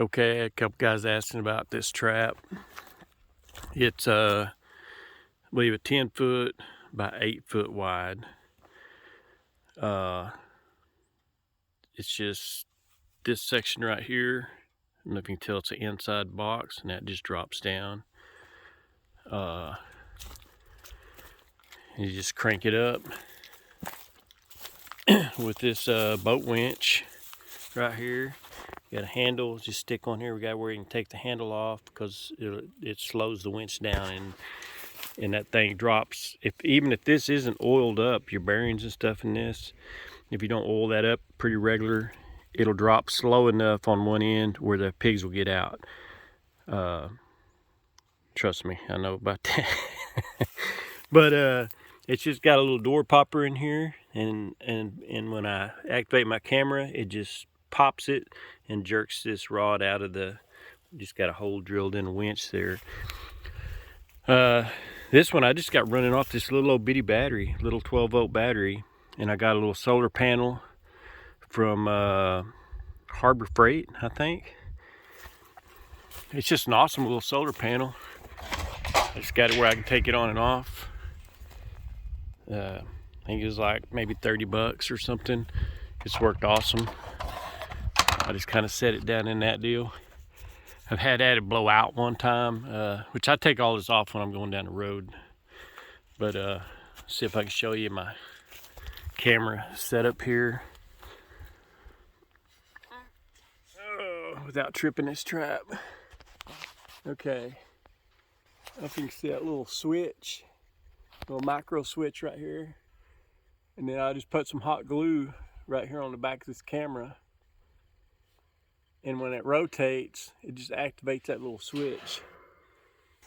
Okay, a couple guys asking about this trap. It's I believe a 10-foot by 8-foot wide. It's just this section right here. I don't know if you can tell, it's an inside box, and that just drops down. You just crank it up with this boat winch right here. You got a handle, just stick on here. We got where you can take the handle off because it slows the winch down, and that thing drops. Even if this isn't oiled up, your bearings and stuff in this, if you don't oil that up pretty regular, it'll drop slow enough on one end where the pigs will get out. Trust me, I know about that. But it's just got a little door popper in here, and when I activate my camera, it just pops it and jerks this rod out of the, just got a hole drilled in a winch there. This one I just got running off this little old bitty battery, little 12-volt battery, and I got a little solar panel from Harbor Freight, I think. It's just an awesome little solar panel. I just got it where I can take it on and off. I think it was like maybe 30 bucks or something. It's worked awesome. I just kind of set it down in that deal. I've had it blow out one time, which I take all this off when I'm going down the road. But see if I can show you my camera setup here. Oh, without tripping this trap. Okay. I don't know if you can see that little switch, little micro switch right here. And then I just put some hot glue right here on the back of this camera. And when it rotates, it just activates that little switch.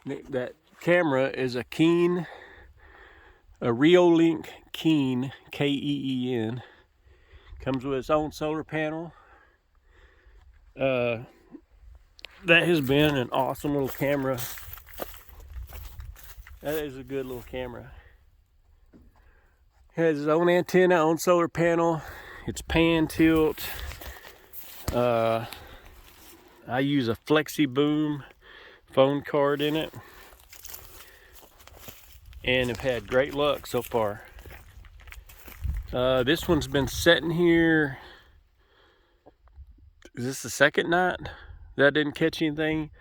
That camera is a Keen, a Reolink Keen, K-E-E-N. Comes with its own solar panel. That has been an awesome little camera. That is a good little camera. It has its own antenna, own solar panel. It's pan tilt. I use a FlexiBoom phone card in it, and have had great luck so far. This one's been sitting here. Is this the second night that I didn't catch anything?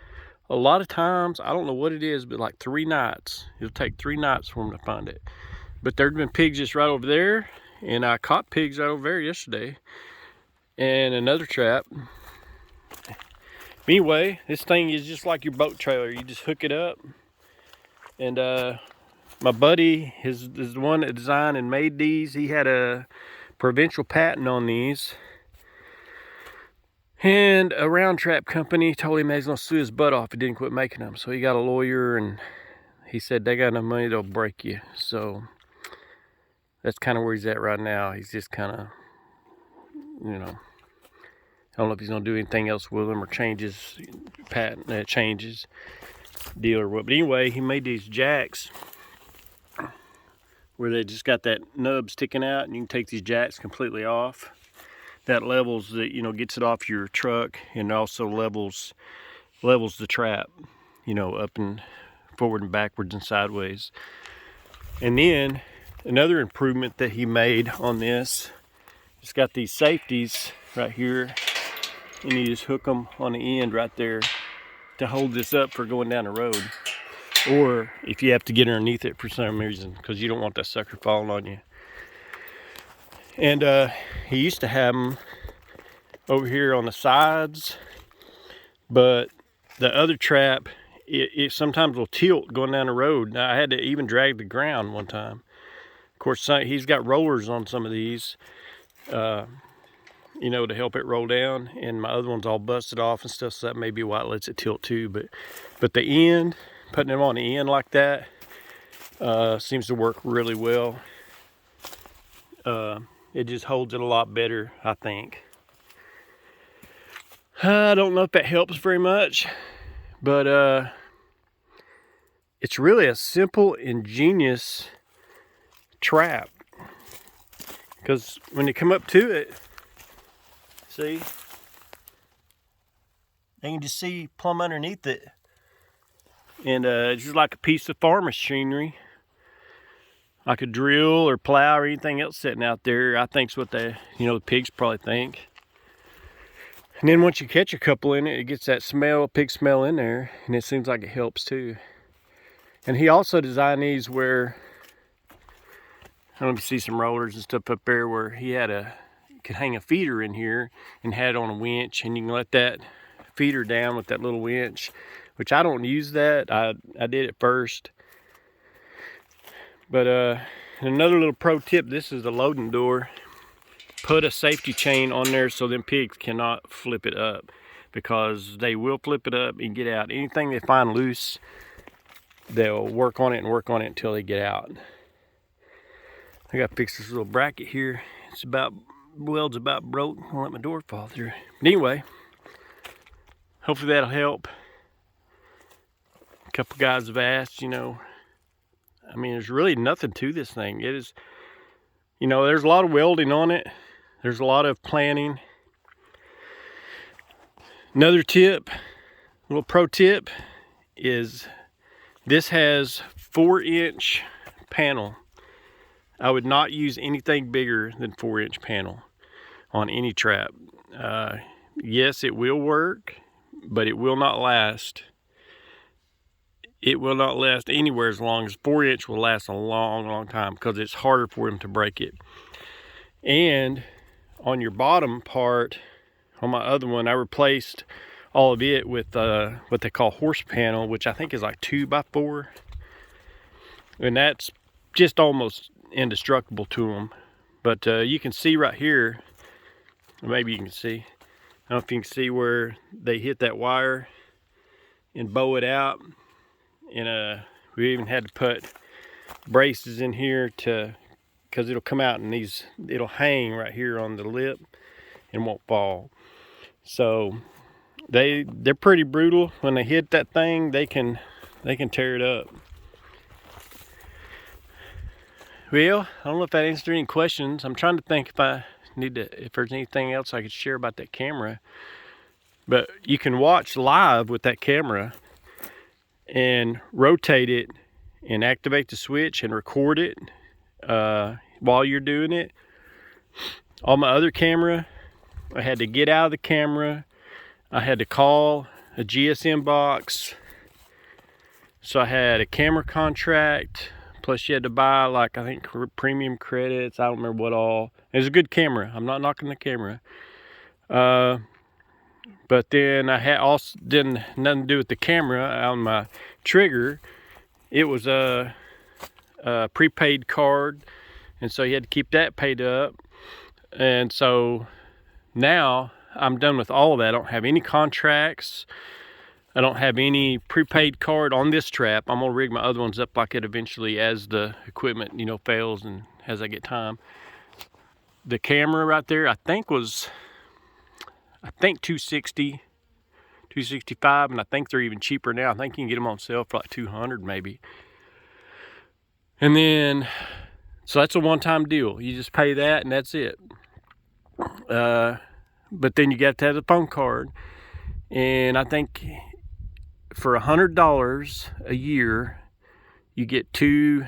A lot of times, I don't know what it is, but like 3 nights. It'll take 3 nights for them to find it. But there'd been pigs just right over there, and I caught pigs right over there yesterday. And another trap. Anyway, this thing is just like your boat trailer. You just hook it up. And my buddy is the one that designed and made these. He had a provincial patent on these. And a round trap company told him he was going to sue his butt off if he didn't quit making them. So he got a lawyer, and he said they got enough money, they'll break you. So that's kind of where he's at right now. He's just kind of, you know, I don't know if he's going to do anything else with them or change his patent, changes deal or what. But anyway, he made these jacks where they just got that nub sticking out, and you can take these jacks completely off. That levels the, you know, gets it off your truck, and also levels the trap, you know, up and forward and backwards and sideways. And then another improvement that he made on this, it's got these safeties right here, and you just hook them on the end right there to hold this up for going down the road, or if you have to get underneath it for some reason, because you don't want that sucker falling on you. And he used to have them over here on the sides, but the other trap, it sometimes will tilt going down the road. Now, I had to even drag the ground one time. Of course, he's got rollers on some of these, you know, to help it roll down, and my other one's all busted off and stuff, so that may be why it lets it tilt too. But the end, putting them on the end like that, seems to work really well. It just holds it a lot better, I think. I don't know if that helps very much, but it's really a simple, ingenious trap. Because when you come up to it, see, They can just see plumb underneath it. And it's just like a piece of farm machinery, like a drill or plow or anything else sitting out there. I think's what the pigs probably think. And then once you catch a couple in it, it gets that smell, pig smell in there, and it seems like it helps too. And he also designed these where, I don't know if you see some rollers and stuff up there, where he could hang a feeder in here and had it on a winch, and you can let that feeder down with that little winch, which I don't use that. I did it first. But another little pro tip, this is the loading door. Put a safety chain on there so them pigs cannot flip it up, because they will flip it up and get out. Anything they find loose, they'll work on it until they get out. I gotta fix this little bracket here. Weld's about broke. I'll let my door fall through. But anyway, hopefully that'll help. A couple guys have asked, I mean, there's really nothing to this thing. It is, there's a lot of welding on it. There's a lot of planning. Another tip, little pro tip, is this has 4-inch panel. I would not use anything bigger than 4-inch panel on any trap. Yes, it will work, but it will not last. It will not last anywhere as long as 4-inch will last a long, long time, because it's harder for them to break it. And on your bottom part, on my other one, I replaced all of it with what they call horse panel, which I think is like 2x4. And that's just almost indestructible to them. But you can see right here, maybe you can see, I don't know if you can see where they hit that wire and bow it out. And we even had to put braces in here because it'll come out and it'll hang right here on the lip and won't fall. So they're pretty brutal. When they hit that thing, they can tear it up. Well, I don't know if that answered any questions. I'm trying to think if there's anything else I could share about that camera. But you can watch live with that camera and rotate it and activate the switch and record it while you're doing it. On my other camera, I had to get out of the camera. I had to call a GSM box. So I had a camera contract, plus you had to buy, like, I think premium credits. I don't remember what all. It was a good camera. I'm not knocking the camera. But then I had also didn't nothing to do with the camera. On my trigger, it was a prepaid card, and so you had to keep that paid up. And so now I'm done with all of that. I don't have any contracts. I don't have any prepaid card on this trap. I'm gonna rig my other ones up like it eventually, as the equipment fails and as I get time. The camera right there, I think 260, 265, and I think they're even cheaper now. I think you can get them on sale for like 200 maybe. And then, so that's a one-time deal. You just pay that and that's it. But then you got to have the phone card. And I think for $100 a year, you get 2,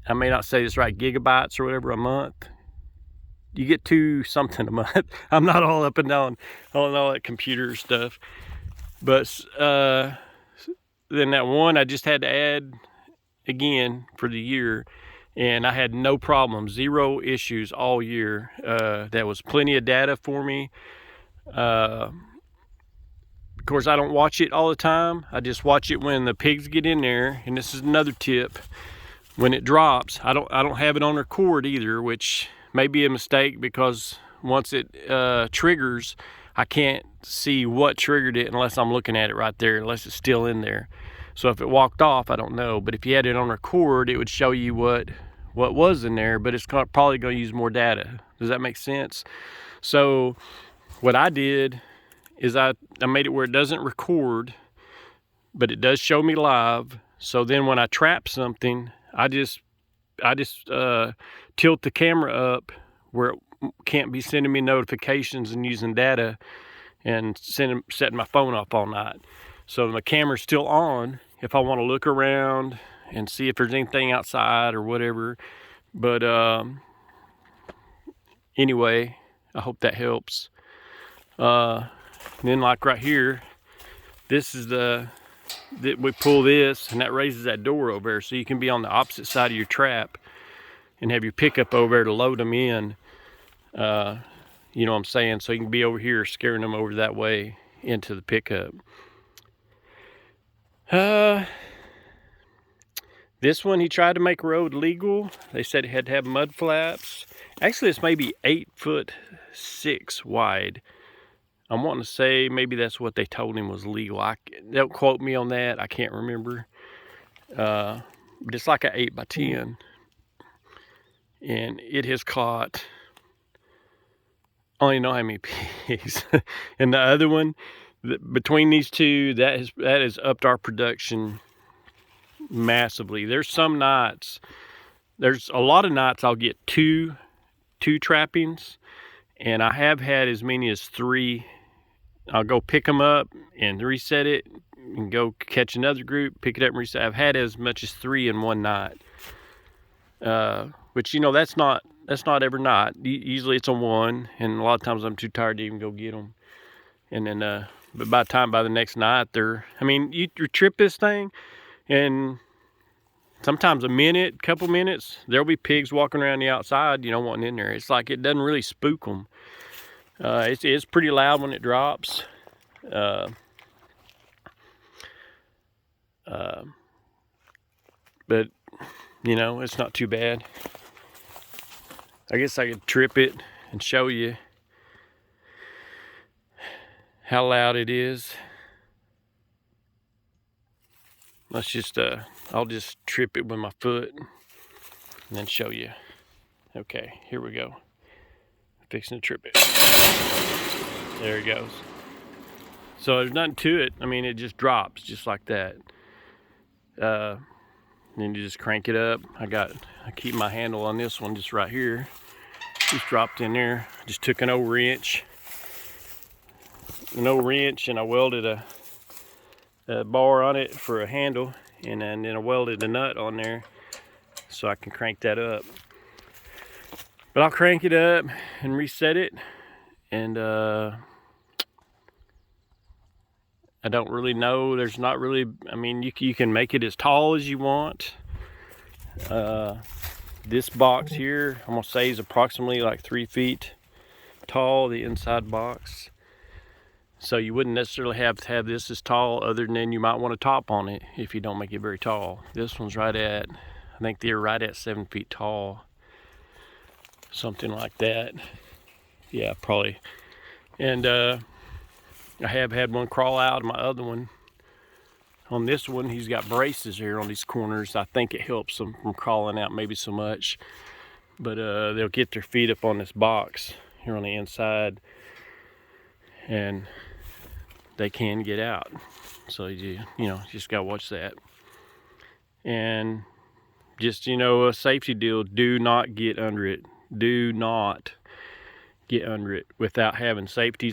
I may not say this right, gigabytes or whatever a month. You get 2 something a month. I'm not all up and down on all that computer stuff. But then that one I just had to add again for the year, and I had no problems, 0 issues all year. That was plenty of data for me. Of course, I don't watch it all the time. I just watch it when the pigs get in there. And this is another tip: when it drops, I don't have it on record either, which may be a mistake, because once it triggers, I can't see what triggered it unless I'm looking at it right there, unless it's still in there. So if it walked off, I don't know. But if you had it on record, it would show you what was in there, but it's probably going to use more data. Does that make sense? So what I did is I made it where it doesn't record, but it does show me live. So then when I trap something, I just tilt the camera up where it can't be sending me notifications and using data, and setting my phone off all night. So my camera's still on if I want to look around and see if there's anything outside or whatever. But anyway, I hope that helps. And then like right here, this is we pull this and that raises that door over there, so you can be on the opposite side of your trap and have your pickup over there to load them in. You know what I'm saying? So you can be over here scaring them over that way into the pickup. This one, he tried to make road legal. They said it had to have mud flaps. Actually, it's maybe 8'6" wide. I'm wanting to say maybe that's what they told him was legal. Don't quote me on that. I can't remember. But it's like an 8x10. And it has caught, I don't even know how many pigs. And the other one, between these two, that has upped our production massively. There's some nights, there's a lot of nights I'll get two trappings, and I have had as many as 3. I'll go pick them up and reset it and go catch another group, pick it up and reset. I've had as much as 3 in one night. Which, you know, that's not every night. Usually it's on one, and a lot of times I'm too tired to even go get them. And then, but by the next night, you trip this thing, and sometimes a couple minutes, there'll be pigs walking around the outside, you know, wanting in there. It's like it doesn't really spook them. It's pretty loud when it drops. But, you know, it's not too bad. I guess I could trip it and show you how loud it is. Let's just, I'll just trip it with my foot and then show you. Okay, here we go. Fixing to trip it. There it goes. So there's nothing to it. I mean, it just drops just like that. Then you just crank it up. I keep my handle on this one just right here. Just dropped in there. Just took an O-wrench. And I welded a bar on it for a handle, and then I welded a nut on there so I can crank that up. But I'll crank it up and reset it, and I don't really know. There's not really, I mean, you can make it as tall as you want. This box here, I'm gonna say, is approximately like 3 feet tall, the inside box. So you wouldn't necessarily have to have this as tall, other than you might want a top on it if you don't make it very tall. This one's right at, I think they're right at 7 feet tall. Something like that. Yeah, probably. And I have had one crawl out of my other one. On this one, he's got braces here on these corners. I think it helps them from crawling out maybe so much. But they'll get their feet up on this box here on the inside, and they can get out. So you just gotta watch that. And just, you know, a safety deal, do not get under it. Do not get under it without having safety